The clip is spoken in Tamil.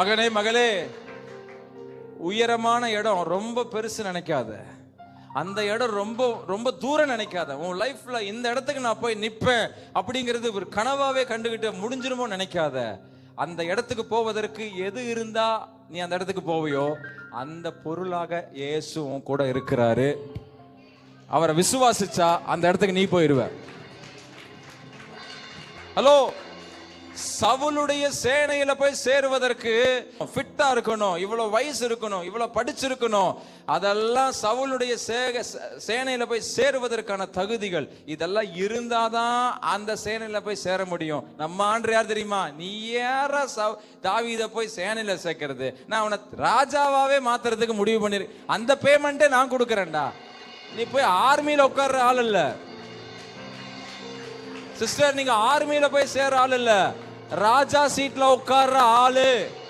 மகனே மகளே, உயரமான இடம் ரொம்ப பெருசு நினைக்காத. அந்த இடம் ரொம்ப ரொம்ப தூரம் நினைக்காத. உன் லைஃப்ல இந்த இடத்துக்கு நான் போய் நிற்பேன் அப்படிங்கிறது ஒரு கனவாவே கண்டுகிட்டு முடிஞ்சிருமோ நினைக்காத. அந்த இடத்துக்கு போவதற்கு எது இருந்தா நீ அந்த இடத்துக்கு போவியோ அந்த பொருளாக இயேசு உன் கூட இருக்கிறாரு. அவரை விசுவாசிச்சா அந்த இடத்துக்கு நீ போயிருவ. ஹலோ, சவுலுடைய சேனையில போய் சேருவதற்கு ஃபிட்டா இருக்கணும், இவ்வளவு வயசு இருக்கணும், இவ்வளவு படிச்சிருக்கணும். அதெல்லாம் சவுலுடைய சேனையில போய் சேருவதற்கான தகுதிகள் இதெல்லாம் இருந்தாதான் அந்த சேனையில போய் சேர முடியும். நம்ம ஆண்டு யார் தெரியுமா? நீ யார தாவீதை போய் சேனையில சேர்க்கிறது? நான் அவனை ராஜாவாவே மாத்துறதுக்கு முடிவு பண்ணிருக்கேன். அந்த பேமெண்ட்டே நான் கொடுக்கறேன்டா. நீ போய் ஆர்மியில உட்கார்ற ஆள் இல்ல சிஸ்டர். நீங்க ஆர்மியில போய் சேர ஆள் இல்ல, ராஜா சீட்ல உட்கார்ற ஆளு.